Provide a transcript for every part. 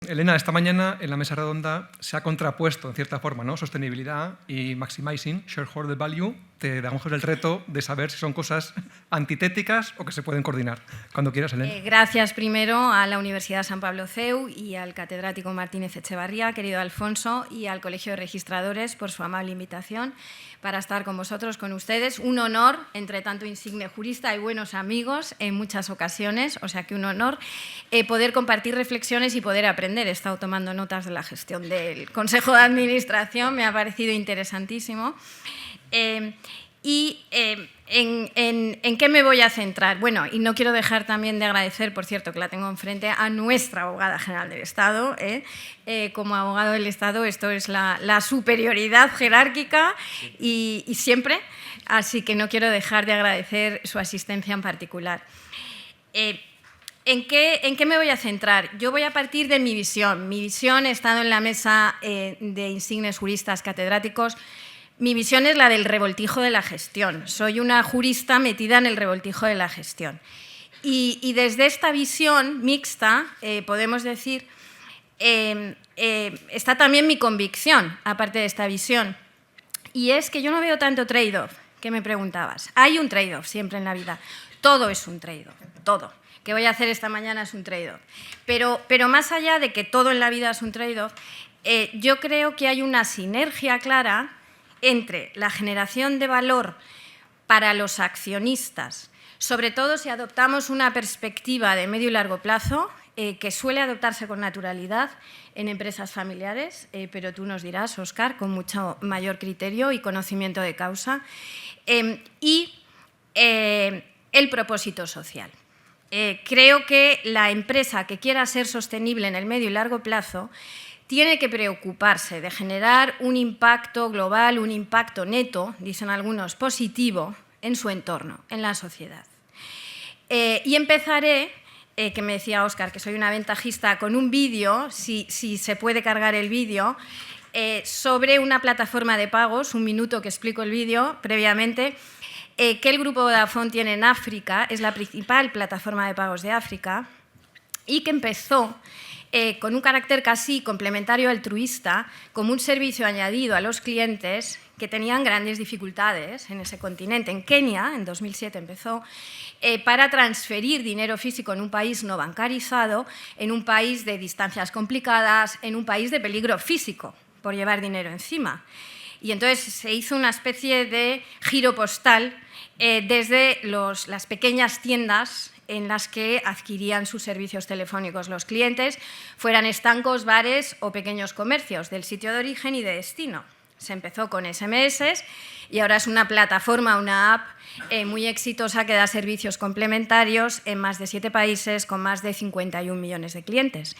Elena, esta mañana en la mesa redonda se ha contrapuesto, en cierta forma, ¿no? Sostenibilidad y maximizing shareholder value. Te damos el reto de saber si son cosas antitéticas o que se pueden coordinar. Cuando quieras, Elena. Gracias primero a la Universidad San Pablo CEU y al catedrático Martínez Echevarría, querido Alfonso, y al Colegio de Registradores por su amable invitación para estar con vosotros, con ustedes. Un honor, entre tanto insigne jurista y buenos amigos en muchas ocasiones, o sea que un honor poder compartir reflexiones y poder aprender. He estado tomando notas de la gestión del Consejo de Administración, me ha parecido interesantísimo. ¿En qué me voy a centrar? Bueno, y no quiero dejar también de agradecer, por cierto, que la tengo enfrente, a nuestra abogada general del Estado. Como abogado del Estado, esto es la superioridad jerárquica y siempre, así que no quiero dejar de agradecer su asistencia en particular. ¿En qué me voy a centrar? Yo voy a partir de mi visión. Mi visión, he estado en la mesa de insignes juristas catedráticos. Mi visión es la del revoltijo de la gestión. Soy una jurista metida en el revoltijo de la gestión. Y desde esta visión mixta, podemos decir, está también mi convicción, aparte de esta visión. Y es que yo no veo tanto trade-off, que me preguntabas. Hay un trade-off siempre en la vida. Todo es un trade-off, todo. Que voy a hacer esta mañana es un trade-off. Pero más allá de que todo en la vida es un trade-off, yo creo que hay una sinergia clara entre la generación de valor para los accionistas, sobre todo si adoptamos una perspectiva de medio y largo plazo, que suele adoptarse con naturalidad en empresas familiares, pero tú nos dirás, Óscar, con mucho mayor criterio y conocimiento de causa, y el propósito social. Creo que la empresa que quiera ser sostenible en el medio y largo plazo tiene que preocuparse de generar un impacto global, un impacto neto, dicen algunos, positivo, en su entorno, en la sociedad. Y empezaré, que me decía Óscar que soy una ventajista, con un vídeo, si se puede cargar el vídeo, sobre una plataforma de pagos, un minuto que explico el vídeo previamente, que el Grupo Vodafone tiene en África, es la principal plataforma de pagos de África, y que empezó con un carácter casi complementario altruista, como un servicio añadido a los clientes que tenían grandes dificultades en ese continente. En Kenia, en 2007 empezó, para transferir dinero físico en un país no bancarizado, en un país de distancias complicadas, en un país de peligro físico por llevar dinero encima. Y entonces se hizo una especie de giro postal desde las pequeñas tiendas en las que adquirían sus servicios telefónicos los clientes, fueran estancos, bares o pequeños comercios del sitio de origen y de destino. Se empezó con SMS y ahora es una plataforma, una app muy exitosa que da servicios complementarios en más de 7 países con más de 51 millones de clientes.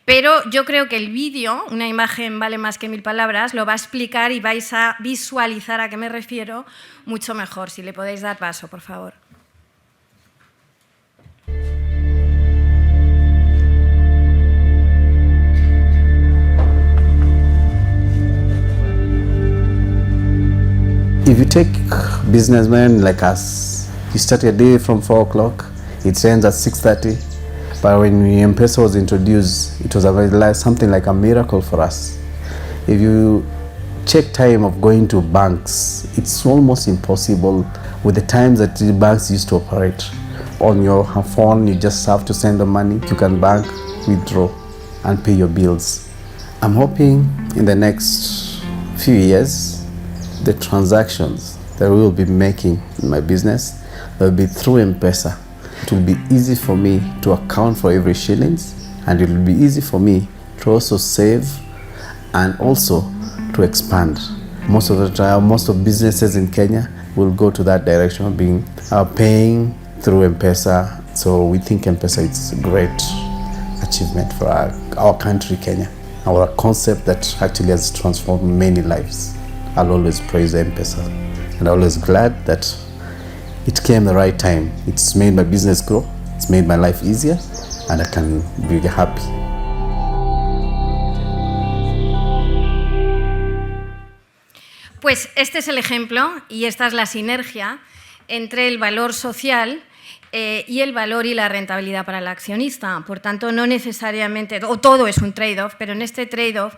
Pero yo creo que el vídeo, una imagen vale más que 1000 palabras, lo va a explicar y vais a visualizar a qué me refiero mucho mejor. Si le podéis dar paso, por favor. If you take businessmen like us, you start your day from 4 o'clock, it ends at 6:30. But when M-Pesa was introduced, it was something like a miracle for us. If you check time of going to banks, it's almost impossible with the times that the banks used to operate. On your phone, you just have to send the money, you can bank, withdraw, and pay your bills. I'm hoping in the next few years, the transactions that we will be making in my business will be through M-Pesa. It will be easy for me to account for every shillings, and it will be easy for me to also save and also to expand. Most of the time, most of businesses in Kenya will go to that direction of paying through M-Pesa. So we think M-Pesa is a great achievement for our country, Kenya. Our concept that actually has transformed many lives. I'll always praise M-Pesa, and I'm always glad that it came the right time. It's made my business grow, it's made my life easier, and I can be happy. Pues este es el ejemplo y esta es la sinergia entre el valor social y el valor y la rentabilidad para el accionista. Por tanto, no necesariamente, o todo es un trade-off, pero en este trade-off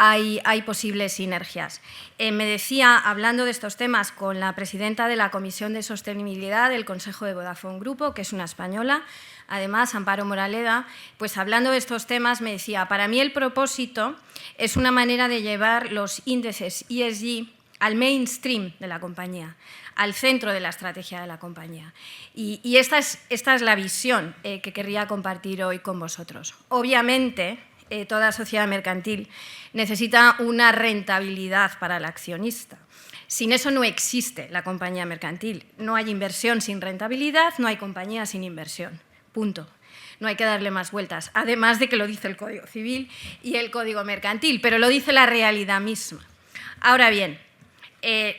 hay posibles sinergias. Me decía, hablando de estos temas con la presidenta de la Comisión de Sostenibilidad del Consejo de Vodafone Grupo, que es una española, además, Amparo Moraleda, pues hablando de estos temas me decía, para mí el propósito es una manera de llevar los índices ESG al mainstream de la compañía, al centro de la estrategia de la compañía. Y esta es la visión que querría compartir hoy con vosotros. Obviamente, toda sociedad mercantil necesita una rentabilidad para el accionista. Sin eso no existe la compañía mercantil. No hay inversión sin rentabilidad, no hay compañía sin inversión. Punto. No hay que darle más vueltas, además de que lo dice el Código Civil y el Código Mercantil, pero lo dice la realidad misma. Ahora bien,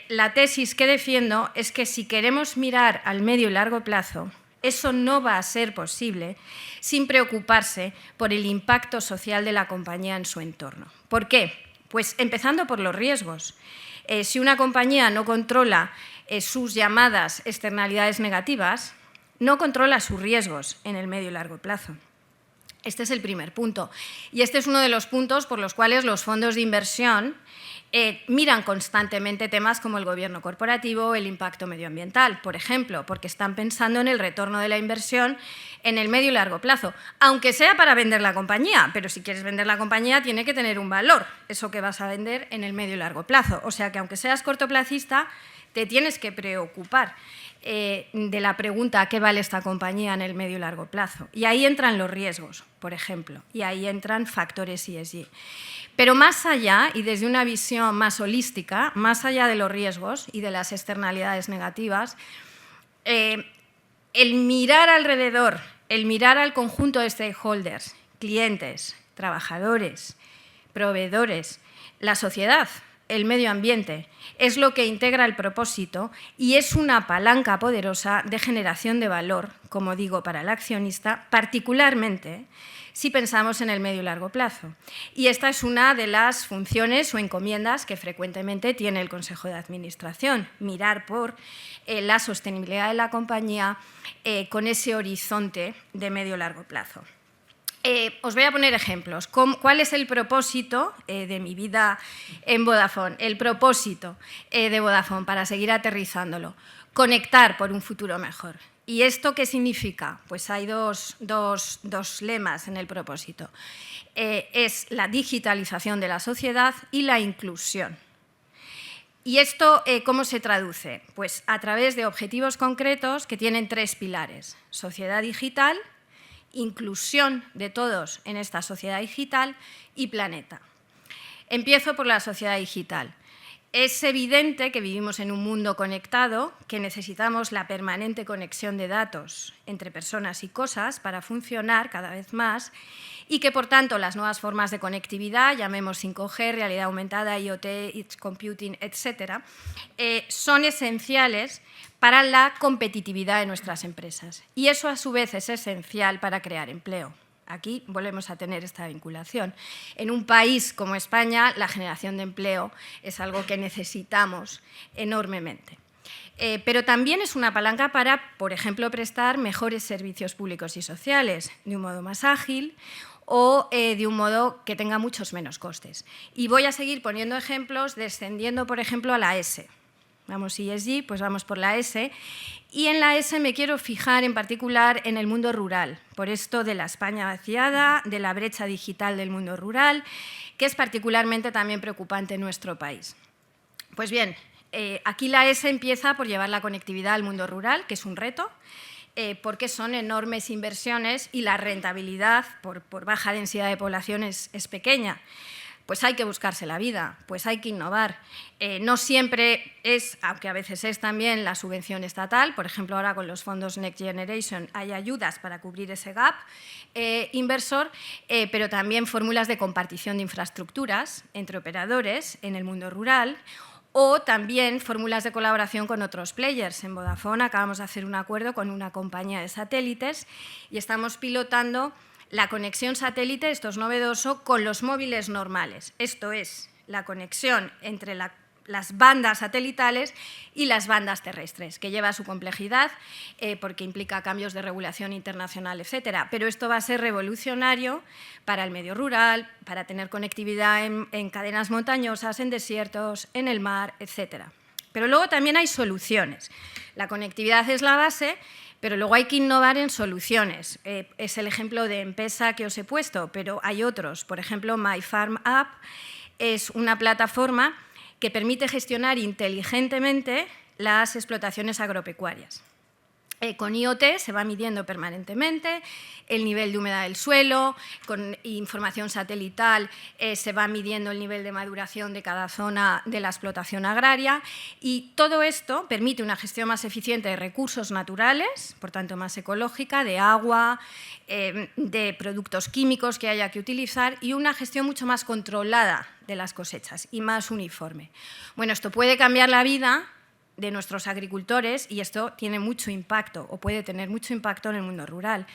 la tesis que defiendo es que si queremos mirar al medio y largo plazo, eso no va a ser posible sin preocuparse por el impacto social de la compañía en su entorno. ¿Por qué? Pues empezando por los riesgos. Si una compañía no controla sus llamadas externalidades negativas, no controla sus riesgos en el medio y largo plazo. Este es el primer punto. Y este es uno de los puntos por los cuales los fondos de inversión miran constantemente temas como el gobierno corporativo, el impacto medioambiental, por ejemplo, porque están pensando en el retorno de la inversión en el medio y largo plazo, aunque sea para vender la compañía, pero si quieres vender la compañía tiene que tener un valor, eso que vas a vender en el medio y largo plazo. O sea que aunque seas cortoplacista, te tienes que preocupar de la pregunta ¿a qué vale esta compañía en el medio y largo plazo? Y ahí entran los riesgos, por ejemplo, y ahí entran factores ESG. Pero más allá, y desde una visión más holística, más allá de los riesgos y de las externalidades negativas, el mirar alrededor, el mirar al conjunto de stakeholders, clientes, trabajadores, proveedores, la sociedad, el medio ambiente, es lo que integra el propósito y es una palanca poderosa de generación de valor, como digo, para el accionista, particularmente si pensamos en el medio y largo plazo. Y esta es una de las funciones o encomiendas que frecuentemente tiene el Consejo de Administración, mirar por la sostenibilidad de la compañía con ese horizonte de medio y largo plazo. Os voy a poner ejemplos. ¿Cuál es el propósito de mi vida en Vodafone? El propósito de Vodafone, para seguir aterrizándolo, conectar por un futuro mejor. ¿Y esto qué significa? Pues hay dos lemas en el propósito. Es la digitalización de la sociedad y la inclusión. ¿Y esto cómo se traduce? Pues a través de objetivos concretos que tienen 3 pilares. Sociedad digital, inclusión de todos en esta sociedad digital y planeta. Empiezo por la sociedad digital. Es evidente que vivimos en un mundo conectado, que necesitamos la permanente conexión de datos entre personas y cosas para funcionar cada vez más y que, por tanto, las nuevas formas de conectividad, llamemos 5G, realidad aumentada, IoT, edge computing, etc., son esenciales para la competitividad de nuestras empresas. Y eso, a su vez, es esencial para crear empleo. Aquí volvemos a tener esta vinculación. En un país como España, la generación de empleo es algo que necesitamos enormemente. Pero también es una palanca para, por ejemplo, prestar mejores servicios públicos y sociales de un modo más ágil o de un modo que tenga muchos menos costes. Y voy a seguir poniendo ejemplos, descendiendo, por ejemplo, a la S. Vamos ESG, pues vamos por la S. Y en la S me quiero fijar en particular en el mundo rural, por esto de la España vaciada, de la brecha digital del mundo rural, que es particularmente también preocupante en nuestro país. Pues bien, aquí la S empieza por llevar la conectividad al mundo rural, que es un reto, porque son enormes inversiones y la rentabilidad por baja densidad de población es pequeña. Pues hay que buscarse la vida, pues hay que innovar. No siempre es, aunque a veces es también la subvención estatal, por ejemplo, ahora con los fondos Next Generation hay ayudas para cubrir ese gap inversor, pero también fórmulas de compartición de infraestructuras entre operadores en el mundo rural o también fórmulas de colaboración con otros players. En Vodafone acabamos de hacer un acuerdo con una compañía de satélites y estamos pilotando la conexión satélite, esto es novedoso, con los móviles normales. Esto es la conexión entre la las bandas satelitales y las bandas terrestres, que lleva su complejidad porque implica cambios de regulación internacional, etc. Pero esto va a ser revolucionario para el medio rural, para tener conectividad en cadenas montañosas, en desiertos, en el mar, etc. Pero luego también hay soluciones. La conectividad es la base, pero luego hay que innovar en soluciones. Es el ejemplo de M-Pesa que os he puesto, pero hay otros. Por ejemplo, My Farm App es una plataforma que permite gestionar inteligentemente las explotaciones agropecuarias. Con IoT se va midiendo permanentemente el nivel de humedad del suelo, con información satelital se va midiendo el nivel de maduración de cada zona de la explotación agraria y todo esto permite una gestión más eficiente de recursos naturales, por tanto más ecológica, de agua, de productos químicos que haya que utilizar y una gestión mucho más controlada de las cosechas y más uniforme. Bueno, esto puede cambiar la vida de nuestros agricultores y esto tiene mucho impacto o puede tener mucho impacto en el mundo rural.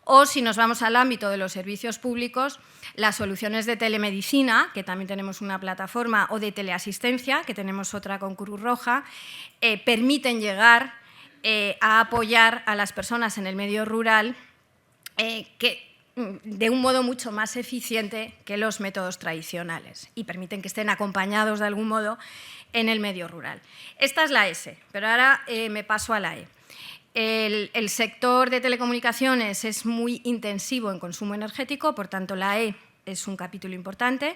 O si nos vamos al ámbito de los servicios públicos, las soluciones de telemedicina, que también tenemos una plataforma, o de teleasistencia, que tenemos otra con Cruz Roja, permiten llegar a apoyar a las personas en el medio rural de un modo mucho más eficiente que los métodos tradicionales y permiten que estén acompañados de algún modo en el medio rural. Esta es la S, pero ahora me paso a la E. El sector de telecomunicaciones es muy intensivo en consumo energético, por tanto la E es un capítulo importante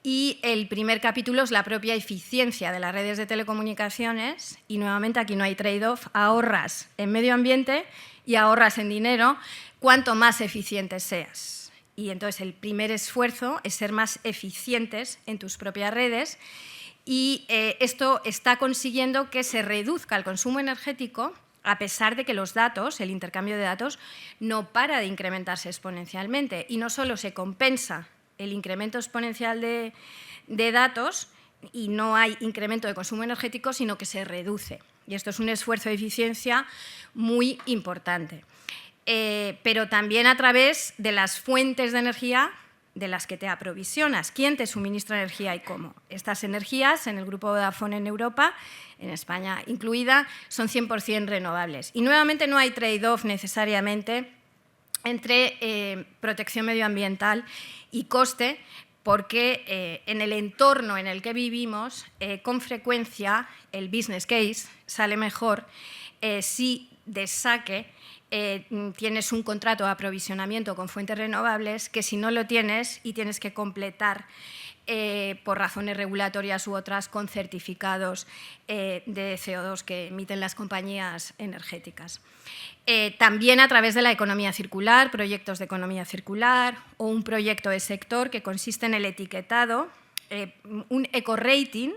y el primer capítulo es la propia eficiencia de las redes de telecomunicaciones y nuevamente aquí no hay trade-off, ahorras en medio ambiente y ahorras en dinero cuanto más eficientes seas. Y entonces el primer esfuerzo es ser más eficientes en tus propias redes y esto está consiguiendo que se reduzca el consumo energético a pesar de que los datos, el intercambio de datos, no para de incrementarse exponencialmente y no solo se compensa el incremento exponencial de datos y no hay incremento de consumo energético, sino que se reduce. Y esto es un esfuerzo de eficiencia muy importante. Pero también a través de las fuentes de energía de las que te aprovisionas. ¿Quién te suministra energía y cómo? Estas energías, en el grupo Vodafone en Europa, en España incluida, son 100% renovables. Y nuevamente no hay trade-off necesariamente entre protección medioambiental y coste, porque en el entorno en el que vivimos, con frecuencia el business case sale mejor si de saque tienes un contrato de aprovisionamiento con fuentes renovables que si no lo tienes y tienes que completar por razones regulatorias u otras con certificados de CO2 que emiten las compañías energéticas. También a través de la economía circular, proyectos de economía circular o un proyecto de sector que consiste en el etiquetado, un eco-rating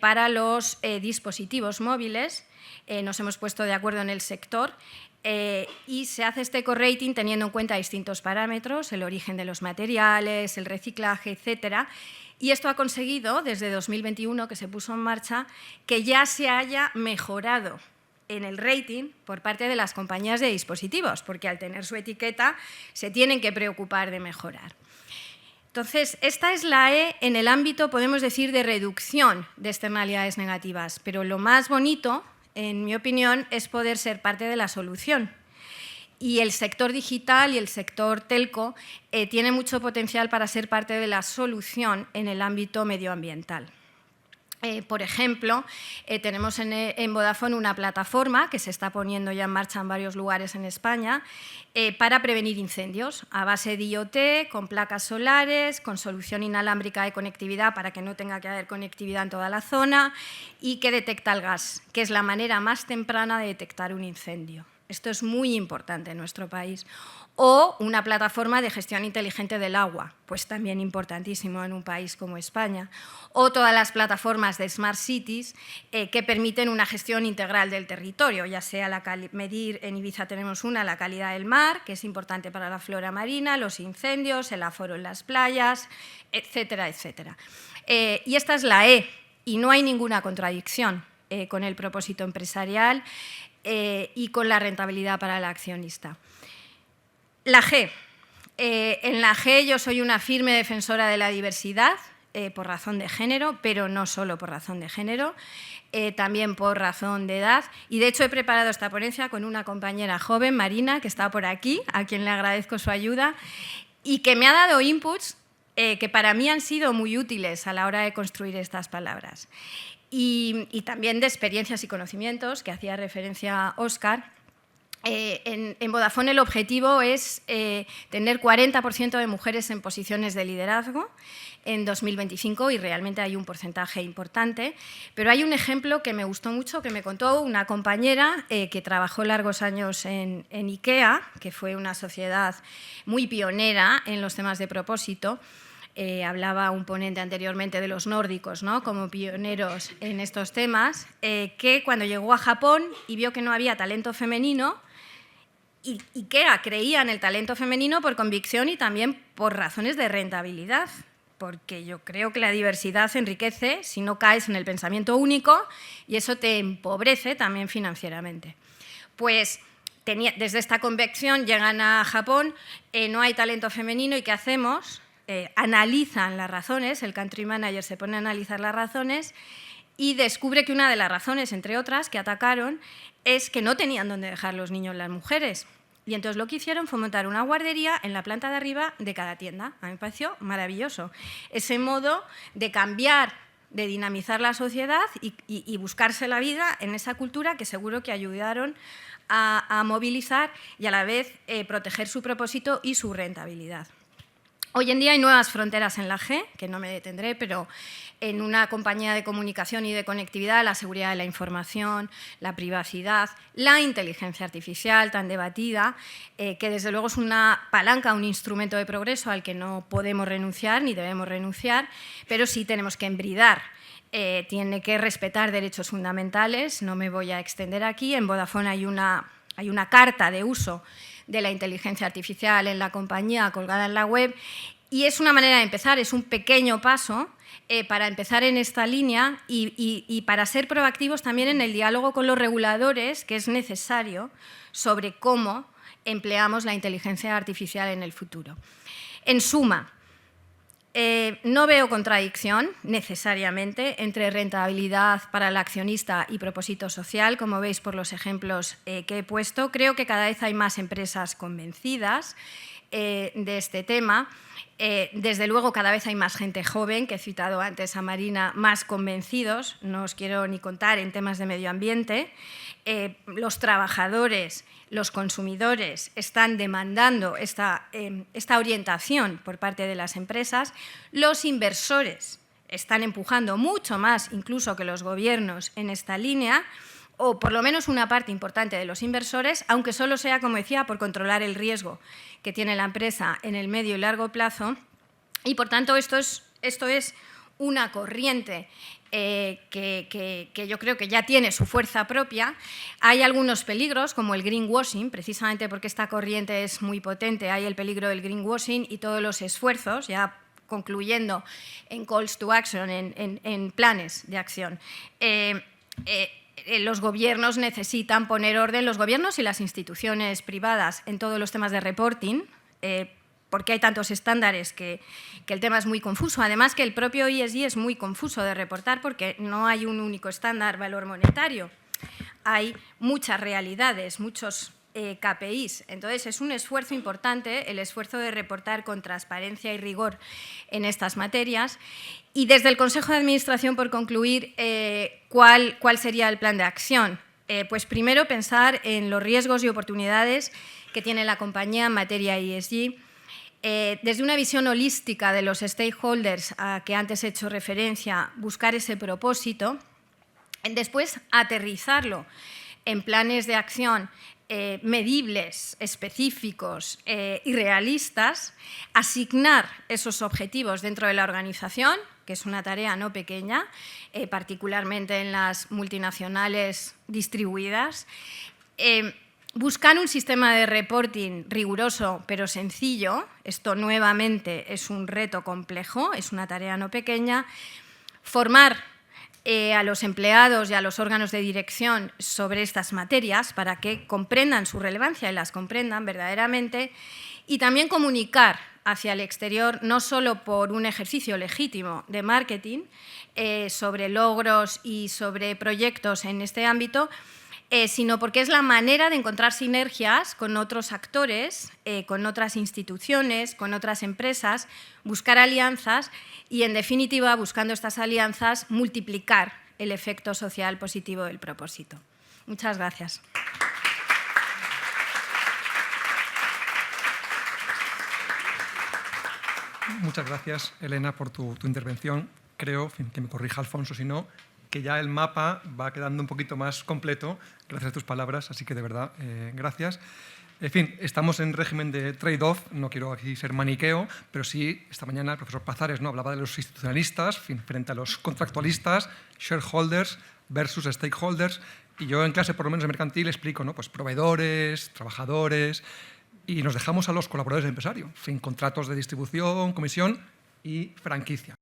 para los dispositivos móviles. Nos hemos puesto de acuerdo en el sector y se hace este eco-rating teniendo en cuenta distintos parámetros, el origen de los materiales, el reciclaje, etc. Y esto ha conseguido, desde 2021, que se puso en marcha, que ya se haya mejorado en el rating por parte de las compañías de dispositivos, porque al tener su etiqueta se tienen que preocupar de mejorar. Entonces, esta es la E en el ámbito, podemos decir, de reducción de externalidades negativas, pero lo más bonito, en mi opinión, es poder ser parte de la solución. Y el sector digital y el sector telco tiene mucho potencial para ser parte de la solución en el ámbito medioambiental. Por ejemplo, tenemos en Vodafone una plataforma que se está poniendo ya en marcha en varios lugares en España para prevenir incendios a base de IoT, con placas solares, con solución inalámbrica de conectividad para que no tenga que haber conectividad en toda la zona y que detecta el gas, que es la manera más temprana de detectar un incendio. Esto es muy importante en nuestro país. O una plataforma de gestión inteligente del agua, pues también importantísimo en un país como España. O todas las plataformas de Smart Cities que permiten una gestión integral del territorio, ya sea medir, en Ibiza tenemos una, la calidad del mar, que es importante para la flora marina, los incendios, el aforo en las playas, etcétera, etcétera. Y esta es la E, y no hay ninguna contradicción con el propósito empresarial y con la rentabilidad para el accionista. La G. En la G yo soy una firme defensora de la diversidad por razón de género, pero no solo por razón de género, también por razón de edad. Y de hecho he preparado esta ponencia con una compañera joven, Marina, que está por aquí, a quien le agradezco su ayuda, y que me ha dado inputs que para mí han sido muy útiles a la hora de construir estas palabras. Y también de experiencias y conocimientos, que hacía referencia Óscar. En Vodafone el objetivo es tener 40% de mujeres en posiciones de liderazgo en 2025 y realmente hay un porcentaje importante. Pero hay un ejemplo que me gustó mucho, que me contó una compañera que trabajó largos años en IKEA, que fue una sociedad muy pionera en los temas de propósito. Hablaba un ponente anteriormente de los nórdicos, ¿no?, como pioneros en estos temas, que cuando llegó a Japón y vio que no había talento femenino, IKEA creía en el talento femenino por convicción y también por razones de rentabilidad, porque yo creo que la diversidad enriquece si no caes en el pensamiento único y eso te empobrece también financieramente. Pues desde esta convicción llegan a Japón, no hay talento femenino y ¿qué hacemos? Analizan las razones, el country manager se pone a analizar las razones y descubre que una de las razones, entre otras, que atacaron, es que no tenían dónde dejar los niños las mujeres. Y entonces lo que hicieron fue montar una guardería en la planta de arriba de cada tienda. A mí me pareció maravilloso. Ese modo de cambiar, de dinamizar la sociedad y buscarse la vida en esa cultura que seguro que ayudaron a movilizar y a la vez proteger su propósito y su rentabilidad. Hoy en día hay nuevas fronteras en la G, que no me detendré, pero en una compañía de comunicación y de conectividad, la seguridad de la información, la privacidad, la inteligencia artificial tan debatida, que desde luego es una palanca, un instrumento de progreso al que no podemos renunciar ni debemos renunciar, pero sí tenemos que embridar. Tiene que respetar derechos fundamentales, no me voy a extender aquí. En Vodafone hay una carta de uso de la inteligencia artificial en la compañía colgada en la web y es una manera de empezar, es un pequeño paso para empezar en esta línea y para ser proactivos también en el diálogo con los reguladores que es necesario sobre cómo empleamos la inteligencia artificial en el futuro. En suma, no veo contradicción necesariamente entre rentabilidad para el accionista y propósito social, como veis por los ejemplos que he puesto. Creo que cada vez hay más empresas convencidas de este tema. Desde luego, cada vez hay más gente joven, que he citado antes a Marina, más convencidos, no os quiero ni contar en temas de medio ambiente. Los trabajadores, los consumidores están demandando esta orientación por parte de las empresas. Los inversores están empujando mucho más incluso que los gobiernos en esta línea, o por lo menos una parte importante de los inversores, aunque solo sea, como decía, por controlar el riesgo que tiene la empresa en el medio y largo plazo. Y, por tanto, esto es una corriente que yo creo que ya tiene su fuerza propia. Hay algunos peligros, como el greenwashing, precisamente porque esta corriente es muy potente. Hay el peligro del greenwashing y todos los esfuerzos, ya concluyendo en calls to action, en planes de acción. Los gobiernos necesitan poner orden, los gobiernos y las instituciones privadas, en todos los temas de reporting, porque hay tantos estándares que el tema es muy confuso. Además, que el propio ESG es muy confuso de reportar porque no hay un único estándar valor monetario. Hay muchas realidades, muchos KPIs. Entonces, es un esfuerzo importante el esfuerzo de reportar con transparencia y rigor en estas materias. Y desde el Consejo de Administración, por concluir, ¿cuál sería el plan de acción? Pues primero, pensar en los riesgos y oportunidades que tiene la compañía en materia ESG, desde una visión holística de los stakeholders a que antes he hecho referencia, buscar ese propósito, después aterrizarlo en planes de acción medibles, específicos y realistas, asignar esos objetivos dentro de la organización, que es una tarea no pequeña, particularmente en las multinacionales distribuidas, buscar un sistema de reporting riguroso pero sencillo. Esto nuevamente es un reto complejo, es una tarea no pequeña. Formar a los empleados y a los órganos de dirección sobre estas materias para que comprendan su relevancia y las comprendan verdaderamente. Y también comunicar hacia el exterior, no solo por un ejercicio legítimo de marketing sobre logros y sobre proyectos en este ámbito, sino porque es la manera de encontrar sinergias con otros actores, con otras instituciones, con otras empresas, buscar alianzas y, en definitiva, buscando estas alianzas, multiplicar el efecto social positivo del propósito. Muchas gracias. Muchas gracias, Elena, por tu intervención. Creo, en fin, que me corrija Alfonso si no, que ya el mapa va quedando un poquito más completo gracias a tus palabras, así que de verdad, gracias. En fin, estamos en régimen de trade-off, no quiero aquí ser maniqueo, pero sí, esta mañana el profesor Pazares, ¿no?, hablaba de los institucionalistas frente a los contractualistas, shareholders versus stakeholders, y yo en clase, por lo menos en mercantil, explico, ¿no?, pues proveedores, trabajadores, y nos dejamos a los colaboradores del empresario, en fin, contratos de distribución, comisión y franquicia.